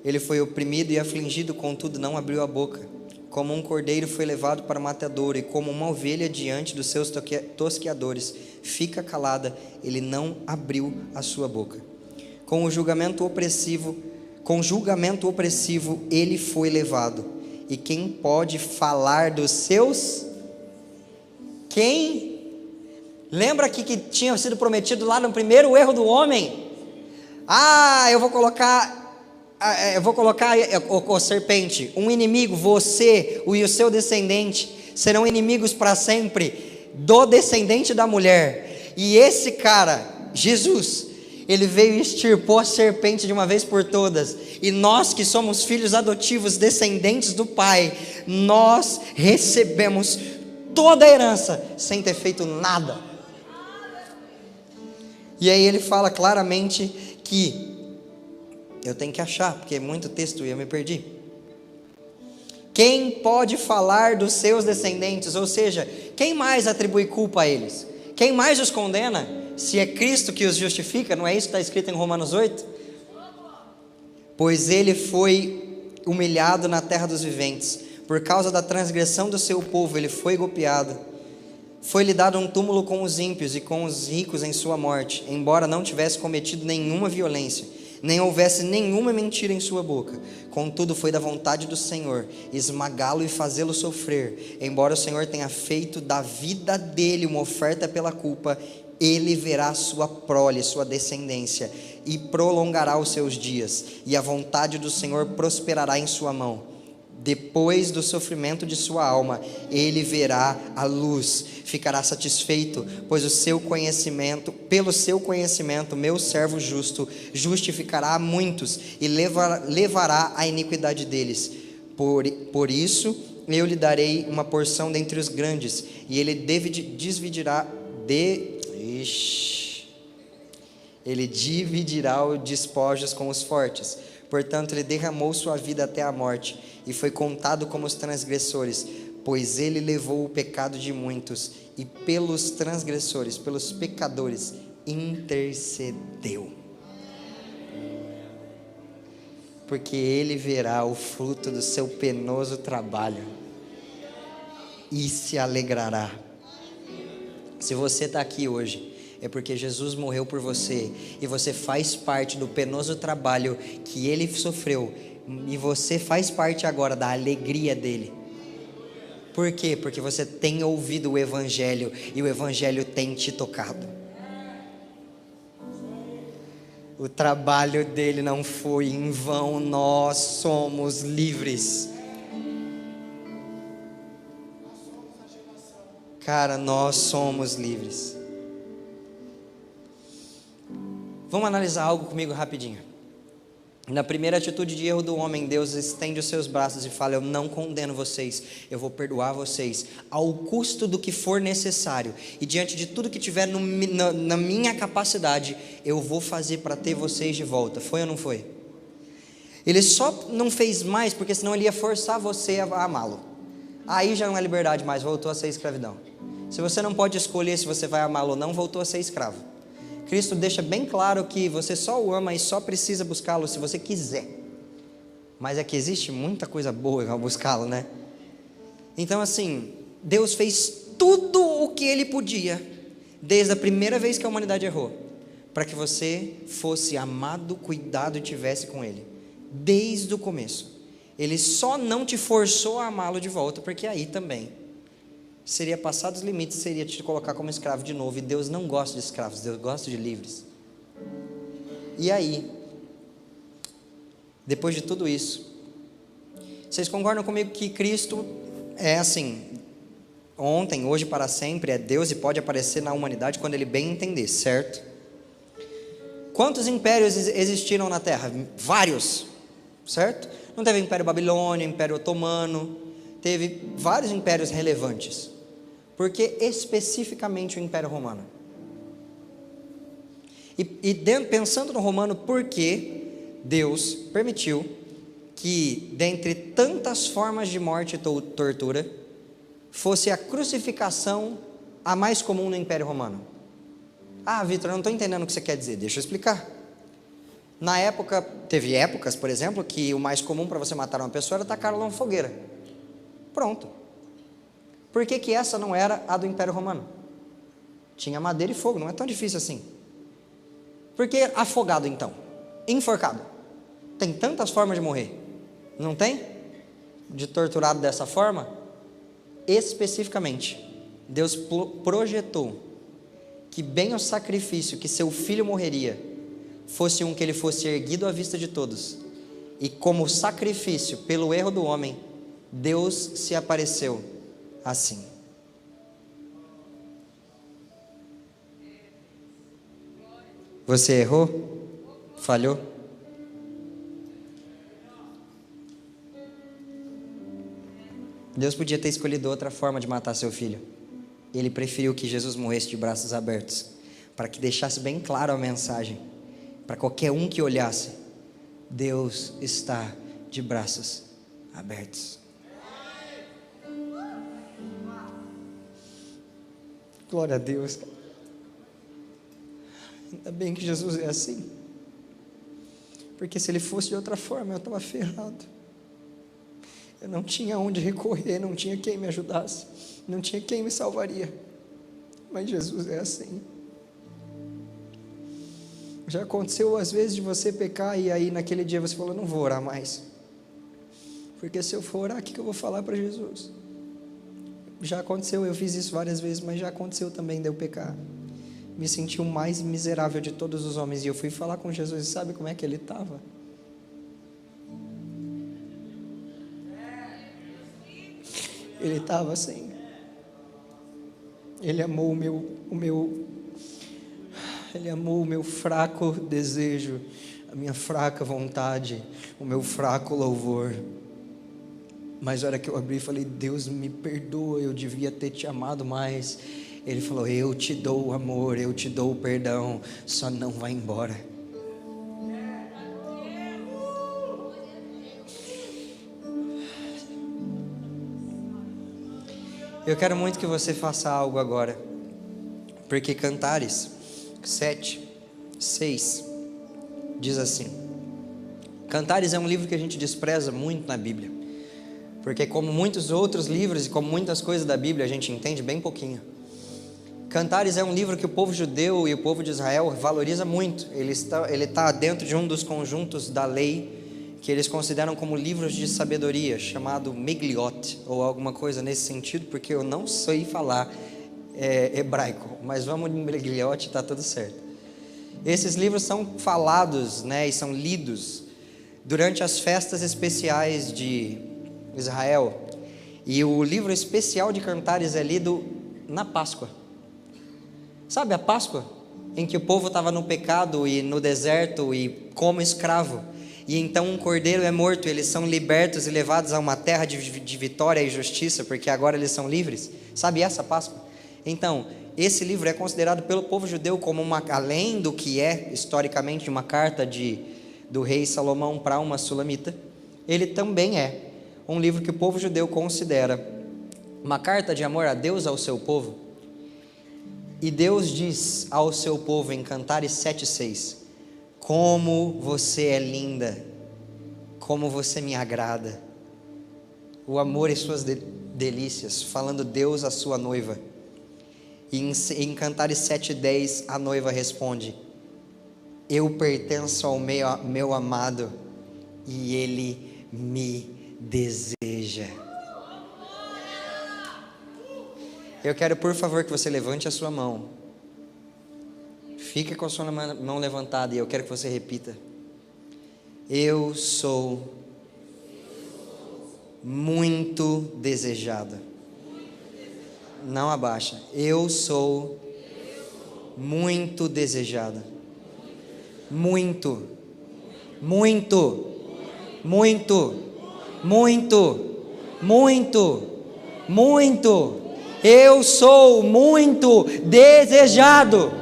Ele foi oprimido e afligido, contudo não abriu a boca. Como um cordeiro foi levado para o matadouro, e como uma ovelha diante dos seus tosqueadores fica calada, ele não abriu a sua boca. Com julgamento opressivo ele foi levado. E quem pode falar dos seus? Quem? Lembra aqui que tinha sido prometido lá no primeiro erro do homem? Eu vou colocar, serpente, um inimigo, você e o seu descendente serão inimigos para sempre do descendente da mulher. E esse cara, Jesus, ele veio e extirpou a serpente de uma vez por todas. E nós que somos filhos adotivos, descendentes do Pai, nós recebemos toda a herança sem ter feito nada. E aí ele fala claramente que, eu tenho que achar, porque é muito texto e eu me perdi. Quem pode falar dos seus descendentes? Ou seja, quem mais atribui culpa a eles? Quem mais os condena? Se é Cristo que os justifica, não é isso que está escrito em Romanos 8? Pois ele foi humilhado na terra dos viventes. Por causa da transgressão do seu povo, ele foi golpeado. Foi-lhe dado um túmulo com os ímpios e com os ricos em sua morte, embora não tivesse cometido nenhuma violência, nem houvesse nenhuma mentira em sua boca. Contudo, foi da vontade do Senhor esmagá-lo e fazê-lo sofrer. Embora o Senhor tenha feito da vida dele uma oferta pela culpa, ele verá sua prole, sua descendência, e prolongará os seus dias, e a vontade do Senhor prosperará em sua mão. Depois do sofrimento de sua alma, ele verá a luz, ficará satisfeito, pois pelo seu conhecimento, meu servo justo justificará a muitos e levará a iniquidade deles. Por isso, eu lhe darei uma porção dentre os grandes, e ele dividirá os despojos com os fortes. Portanto, ele derramou sua vida até a morte, e foi contado como os transgressores, pois ele levou o pecado de muitos, e pelos transgressores, pelos pecadores, intercedeu. Porque ele verá o fruto do seu penoso trabalho, e se alegrará. Se você está aqui hoje, é porque Jesus morreu por você, e você faz parte do penoso trabalho que ele sofreu, e você faz parte agora da alegria dele. Por quê? Porque você tem ouvido o Evangelho, e o Evangelho tem te tocado. O trabalho dele não foi em vão, nós somos livres. Cara, nós somos livres. Vamos analisar algo comigo rapidinho. Na primeira atitude de erro do homem, Deus estende os seus braços e fala: eu não condeno vocês, eu vou perdoar vocês, ao custo do que for necessário, e diante de tudo que tiver na minha capacidade, eu vou fazer para ter vocês de volta. Foi ou não foi? Ele só não fez mais, porque senão ele ia forçar você a amá-lo. Aí já não é liberdade mais, voltou a ser escravidão. Se você não pode escolher se você vai amá-lo ou não, voltou a ser escravo. Cristo deixa bem claro que você só o ama e só precisa buscá-lo se você quiser. Mas é que existe muita coisa boa ao buscá-lo, né? Então assim, Deus fez tudo o que Ele podia, desde a primeira vez que a humanidade errou, para que você fosse amado, cuidado e tivesse com Ele, desde o começo. Ele só não te forçou a amá-lo de volta, porque aí também seria passar dos limites, seria te colocar como escravo de novo, e Deus não gosta de escravos, Deus gosta de livres. E aí, depois de tudo isso, vocês concordam comigo que Cristo é assim, ontem, hoje, para sempre, é Deus e pode aparecer na humanidade quando Ele bem entender, certo? Quantos impérios existiram na Terra? Vários, certo? Não teve Império Babilônio, Império Otomano, teve vários impérios relevantes. Por que especificamente o Império Romano? Pensando no romano, por que Deus permitiu que, dentre tantas formas de morte e tortura, fosse a crucificação a mais comum no Império Romano? Ah, Vitor, eu não estou entendendo o que você quer dizer, deixa eu explicar. Na época, teve épocas, por exemplo, que o mais comum para você matar uma pessoa era tacar ela numa fogueira. Pronto. Por que essa não era a do Império Romano? Tinha madeira e fogo, não é tão difícil assim. Por que afogado então? Enforcado. Tem tantas formas de morrer. Não tem? De torturado dessa forma? Especificamente, Deus projetou que bem o sacrifício que seu filho morreria, fosse um que ele fosse erguido à vista de todos. E como sacrifício pelo erro do homem, Deus se apareceu assim. Você errou? Falhou? Deus podia ter escolhido outra forma de matar seu filho. Ele preferiu que Jesus morresse de braços abertos, para que deixasse bem claro a mensagem, para qualquer um que olhasse: Deus está de braços abertos. Glória a Deus. Ainda bem que Jesus é assim, porque se ele fosse de outra forma, eu estava ferrado. Eu não tinha onde recorrer, não tinha quem me ajudasse, não tinha quem me salvaria. Mas Jesus é assim. Já aconteceu às vezes de você pecar e aí naquele dia você falou: não vou orar mais, porque se eu for orar, o que eu vou falar para Jesus? Já aconteceu, eu fiz isso várias vezes, mas já aconteceu também de eu pecar. Me senti o mais miserável de todos os homens, e eu fui falar com Jesus, e sabe como é que ele estava? Ele estava assim. Ele amou Ele amou o meu fraco desejo, a minha fraca vontade, o meu fraco louvor. Mas na hora que eu abri e falei: Deus me perdoa, eu devia ter te amado mais. Ele falou: eu te dou o amor, eu te dou o perdão, só não vai embora. Eu quero muito que você faça algo agora, porque Cantares 7:6 diz assim. Cantares é um livro que a gente despreza muito na Bíblia, porque como muitos outros livros e como muitas coisas da Bíblia a gente entende bem pouquinho. Cantares é um livro que o povo judeu e o povo de Israel valoriza muito. Ele está dentro de um dos conjuntos da lei que eles consideram como livros de sabedoria, chamado Megliot, ou alguma coisa nesse sentido, porque eu não sei falar hebraico, mas vamos em Megliot, está tudo certo. Esses livros são falados, né, e são lidos durante as festas especiais de Israel, e o livro especial de Cantares é lido na Páscoa. Sabe a Páscoa? Em que o povo estava no pecado e no deserto e como escravo, E então um cordeiro é morto, eles são libertos e levados a uma terra de vitória e justiça, porque agora eles são livres. Sabe essa Páscoa? Então, esse livro é considerado pelo povo judeu como além do que é historicamente uma carta do rei Salomão para uma sulamita, ele também é um livro que o povo judeu considera uma carta de amor a Deus ao seu povo. E Deus diz ao seu povo em Cantares 7:6: como você é linda, como você me agrada, o amor e suas delícias, falando Deus à sua noiva. E em Cantares 7:10 a noiva responde: eu pertenço ao meu amado e ele me deseja. Eu quero, por favor, que você levante a sua mão, fique com a sua mão levantada, e eu quero que você repita: eu sou muito desejada. Não abaixa. Eu sou muito desejada. Muito, muito, muito, muito, muito, muito. Eu sou muito desejado.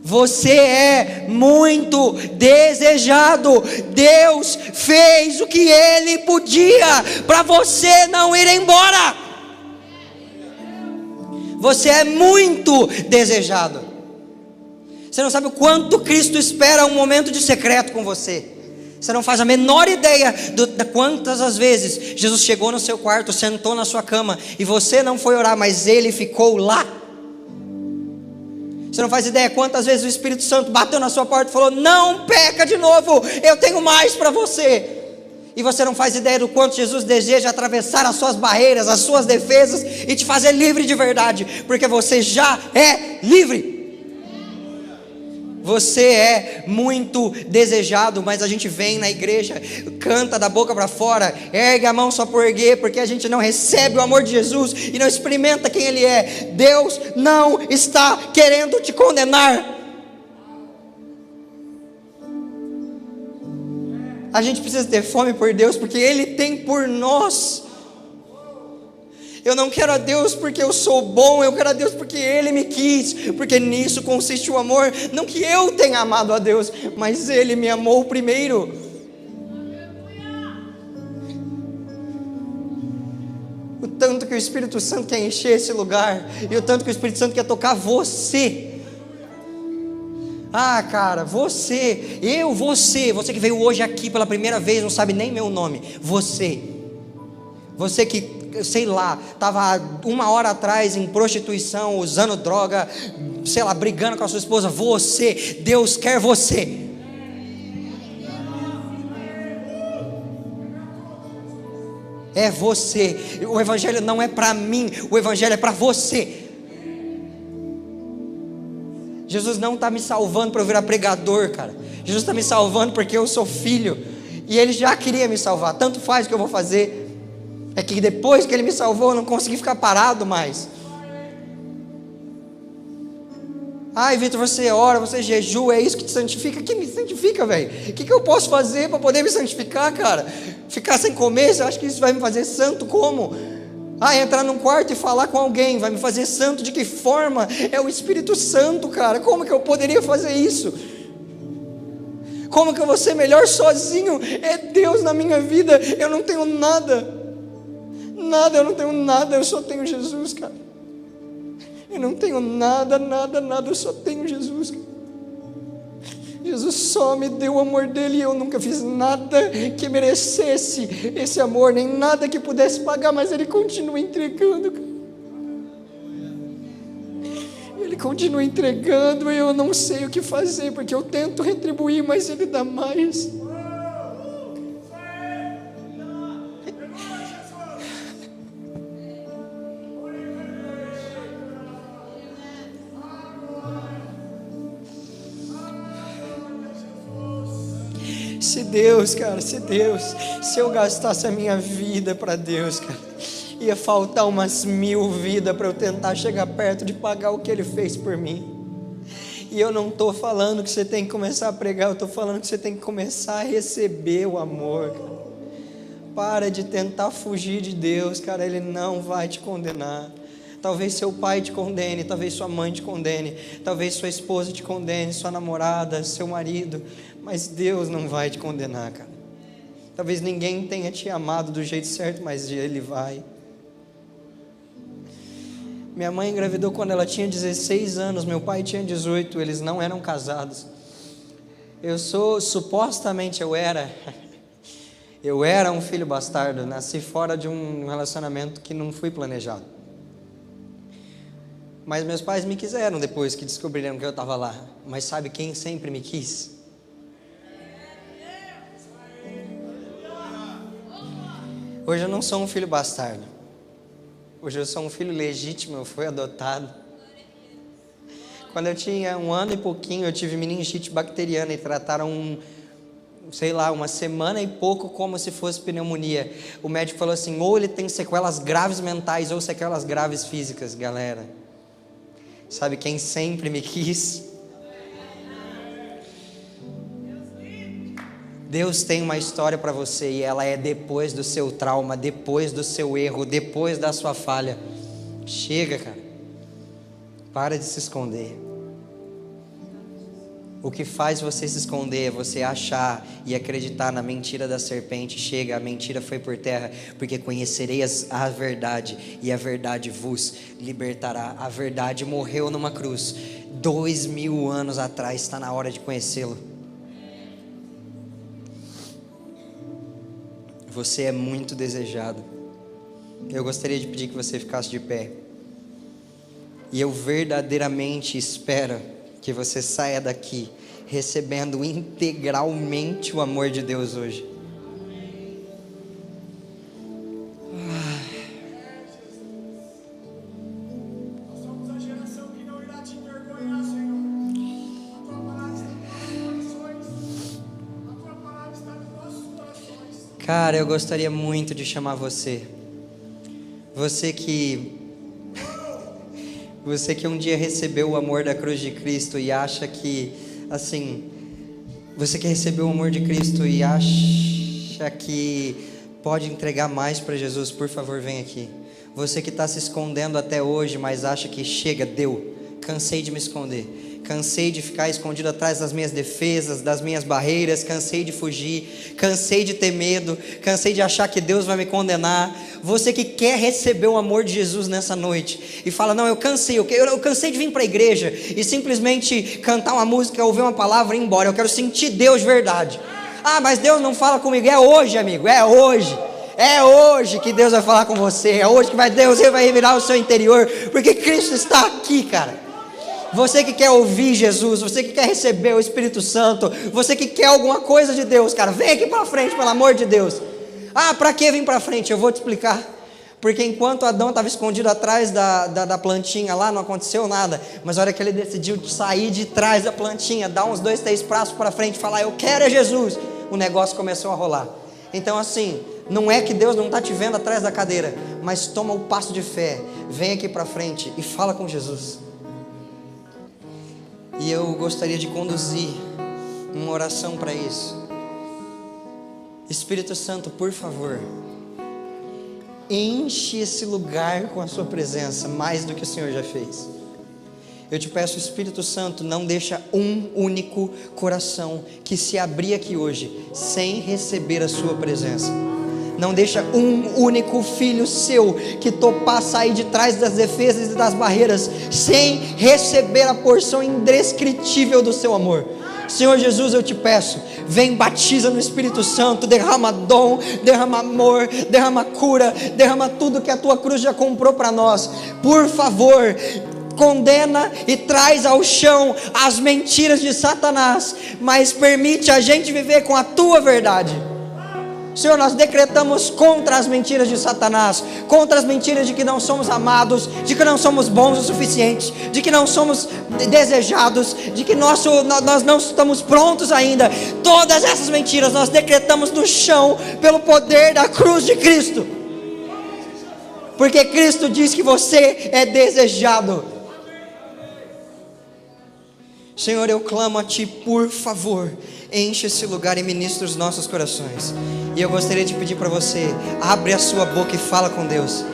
Você é muito desejado. Deus fez o que Ele podia para você não ir embora. Você é muito desejado. Você não sabe o quanto Cristo espera um momento de secreto com você. Você não faz a menor ideia de quantas as vezes Jesus chegou no seu quarto, sentou na sua cama e você não foi orar, mas Ele ficou lá. Você não faz ideia quantas vezes o Espírito Santo bateu na sua porta e falou: não peca de novo, eu tenho mais para você. E você não faz ideia do quanto Jesus deseja atravessar as suas barreiras, as suas defesas e te fazer livre de verdade, porque você já é livre. Você é muito desejado, mas a gente vem na igreja, canta da boca para fora, ergue a mão só por erguer, porque a gente não recebe o amor de Jesus e não experimenta quem Ele é. Deus não está querendo te condenar. A gente precisa ter fome por Deus, porque Ele tem por nós. Eu não quero a Deus porque eu sou bom, eu quero a Deus porque Ele me quis, porque nisso consiste o amor. Não que eu tenha amado a Deus, mas Ele me amou primeiro. O tanto que o Espírito Santo quer encher esse lugar, e o tanto que o Espírito Santo quer tocar você. Ah, cara, você que veio hoje aqui pela primeira vez, não sabe nem meu nome. Você que, sei lá, estava 1 hora atrás em prostituição, usando droga, sei lá, brigando com a sua esposa. Você, Deus quer você. É você. O Evangelho não é para mim, o Evangelho é para você. Jesus não está me salvando para eu virar pregador, cara. Jesus está me salvando porque eu sou filho, e Ele já queria me salvar. Tanto faz o que eu vou fazer. É que depois que Ele me salvou, eu não consegui ficar parado mais. Ai, Vitor, você ora, você jejua, é isso que te santifica? Que me santifica, velho? O que eu posso fazer para poder me santificar, cara? Ficar sem comer, você acha que isso vai me fazer santo como? Ah, entrar num quarto e falar com alguém vai me fazer santo? De que forma? É o Espírito Santo, cara. Como que eu poderia fazer isso? Como que eu vou ser melhor sozinho? É Deus na minha vida. Eu não tenho nada. Eu não tenho nada, eu só tenho Jesus, cara. Eu não tenho nada, eu só tenho Jesus, cara. Jesus só me deu o amor dele, e eu nunca fiz nada que merecesse esse amor, nem nada que pudesse pagar, mas Ele continua entregando, cara. Ele continua entregando, e eu não sei o que fazer, porque eu tento retribuir, mas Ele dá mais. Se eu gastasse a minha vida para Deus, cara, ia faltar umas 1000 vidas para eu tentar chegar perto de pagar o que Ele fez por mim. E eu não estou falando que você tem que começar a pregar, eu estou falando que você tem que começar a receber o amor, cara. Para de tentar fugir de Deus, cara, Ele não vai te condenar. Talvez seu pai te condene, talvez sua mãe te condene, talvez sua esposa te condene, sua namorada, seu marido, mas Deus não vai te condenar, cara. Talvez ninguém tenha te amado do jeito certo, mas Ele vai. Minha mãe engravidou quando ela tinha 16 anos, meu pai tinha 18, eles não eram casados. Eu era um filho bastardo, nasci fora de um relacionamento que não fui planejado. Mas meus pais me quiseram depois que descobriram que eu estava lá. Mas sabe quem sempre me quis? Hoje eu não sou um filho bastardo. Hoje eu sou um filho legítimo, eu fui adotado. Quando eu tinha 1 ano e pouquinho, eu tive meningite bacteriana e trataram uma semana e pouco como se fosse pneumonia. O médico falou assim, ou ele tem sequelas graves mentais ou sequelas graves físicas, galera. Sabe quem sempre me quis? Deus tem uma história para você e ela é depois do seu trauma, depois do seu erro, depois da sua falha. Chega, cara. Para de se esconder. O que faz você se esconder é você achar e acreditar na mentira da serpente. Chega, a mentira foi por terra, porque conhecereis a verdade e a verdade vos libertará. A verdade morreu numa cruz 2000 anos atrás, está na hora de conhecê-lo. Você é muito desejado. Eu gostaria de pedir que você ficasse de pé. E eu verdadeiramente espero que você saia daqui recebendo integralmente o amor de Deus hoje. Nós somos a geração que não irá te envergonhar, Senhor. A tua palavra está nos nossos corações. A tua palavra está nos nossos corações. Cara, eu gostaria muito de chamar você. Você que um dia recebeu o amor da cruz de Cristo e acha que, assim, você que recebeu o amor de Cristo e acha que pode entregar mais para Jesus, por favor, vem aqui. Você que está se escondendo até hoje, mas acha que chega, deu. Cansei de me esconder. Cansei de ficar escondido atrás das minhas defesas, das minhas barreiras. Cansei de fugir. Cansei de ter medo. Cansei de achar que Deus vai me condenar. Você que quer receber o amor de Jesus nessa noite e fala, não, eu cansei de vir para a igreja e simplesmente cantar uma música, ouvir uma palavra e ir embora. Eu quero sentir Deus de verdade. Ah, mas Deus não fala comigo. É hoje, amigo, é hoje. É hoje que Deus vai falar com você. É hoje que Deus vai revirar o seu interior, porque Cristo está aqui, cara. Você que quer ouvir Jesus, você que quer receber o Espírito Santo, você que quer alguma coisa de Deus, cara, vem aqui para frente, pelo amor de Deus. Ah, para que vir para frente? Eu vou te explicar. Porque enquanto Adão estava escondido atrás da plantinha lá, não aconteceu nada. Mas a hora que ele decidiu sair de trás da plantinha, dar uns 2, 3 passos para frente e falar, eu quero é Jesus, o negócio começou a rolar. Então assim, não é que Deus não está te vendo atrás da cadeira, mas toma o passo de fé, vem aqui para frente e fala com Jesus. E eu gostaria de conduzir uma oração para isso. Espírito Santo, por favor, enche esse lugar com a sua presença, mais do que o Senhor já fez. Eu te peço, Espírito Santo, não deixa um único coração que se abrir aqui hoje, sem receber a sua presença. Não deixa um único filho seu que topar sair de trás das defesas e das barreiras, sem receber a porção indescritível do seu amor. Senhor Jesus, eu te peço, vem, batiza no Espírito Santo, derrama dom, derrama amor, derrama cura, derrama tudo que a tua cruz já comprou para nós. Por favor, condena e traz ao chão as mentiras de Satanás, mas permite a gente viver com a tua verdade. Senhor, nós decretamos contra as mentiras de Satanás, contra as mentiras de que não somos amados, de que não somos bons o suficiente, de que não somos desejados, de que nós não estamos prontos ainda. Todas essas mentiras nós decretamos no chão pelo poder da cruz de Cristo, porque Cristo diz que você é desejado. Senhor, eu clamo a Ti, por favor, enche esse lugar e ministra os nossos corações. E eu gostaria de pedir para você, abre a sua boca e fala com Deus.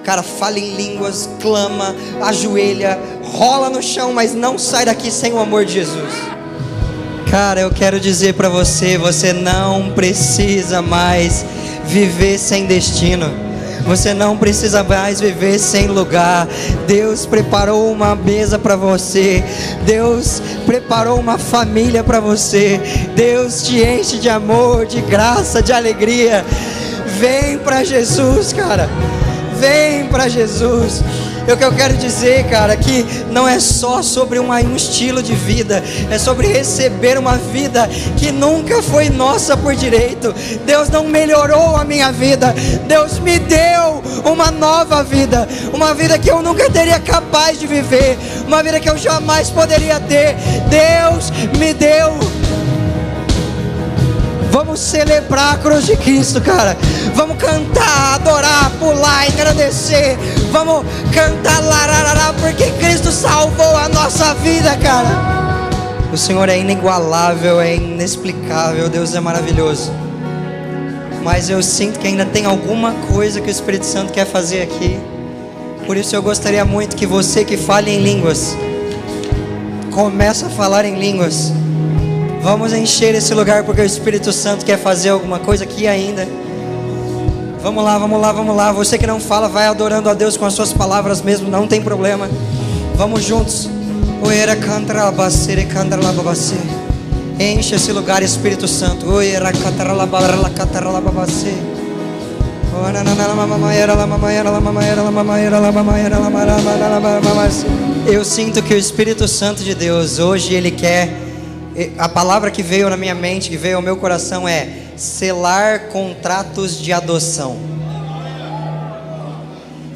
Cara, fala em línguas, clama, ajoelha, rola no chão, mas não sai daqui sem o amor de Jesus. Cara, eu quero dizer para você, você não precisa mais viver sem destino. Você não precisa mais viver sem lugar. Deus preparou uma mesa para você. Deus preparou uma família para você. Deus te enche de amor, de graça, de alegria. Vem para Jesus, cara. Vem para Jesus. O que eu quero dizer, cara, que não é só sobre um estilo de vida, é sobre receber uma vida que nunca foi nossa por direito. Deus não melhorou a minha vida, Deus me deu uma nova vida, uma vida que eu nunca teria capaz de viver, uma vida que eu jamais poderia ter. Deus me deu. Vamos celebrar a cruz de Cristo, cara. Vamos cantar, adorar, pular, agradecer. Vamos cantar lararará, porque Cristo salvou a nossa vida, cara. O Senhor é inigualável, é inexplicável. Deus é maravilhoso. Mas eu sinto que ainda tem alguma coisa que o Espírito Santo quer fazer aqui. Por isso eu gostaria muito que você que fale em línguas, comece a falar em línguas. Vamos encher esse lugar porque o Espírito Santo quer fazer alguma coisa aqui ainda. Vamos lá, vamos lá, vamos lá. Você que não fala, vai adorando a Deus com as suas palavras mesmo, não tem problema. Vamos juntos. Enche esse lugar, Espírito Santo. Eu sinto que o Espírito Santo de Deus hoje ele quer. A palavra que veio na minha mente, que veio ao meu coração é selar contratos de adoção.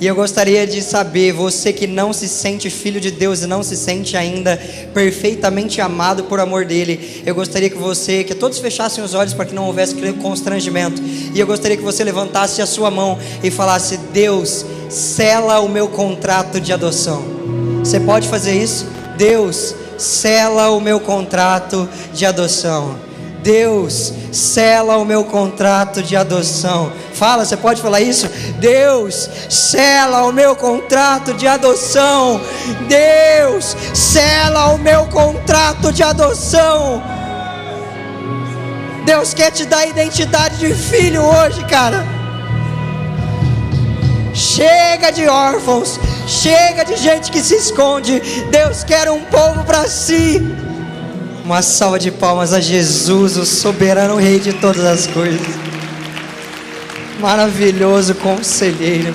E eu gostaria de saber, você que não se sente filho de Deus e não se sente ainda perfeitamente amado por amor dele, eu gostaria que todos fechassem os olhos para que não houvesse constrangimento. E eu gostaria que você levantasse a sua mão e falasse: Deus, sela o meu contrato de adoção. Você pode fazer isso? Deus, sela o meu contrato de adoção. Deus, sela o meu contrato de adoção. Fala, você pode falar isso? Deus, sela o meu contrato de adoção. Deus, sela o meu contrato de adoção. Deus quer te dar identidade de filho hoje, cara. Chega de órfãos, chega de gente que se esconde. Deus quer um povo para si. Uma salva de palmas a Jesus, o soberano Rei de todas as coisas. Maravilhoso conselheiro.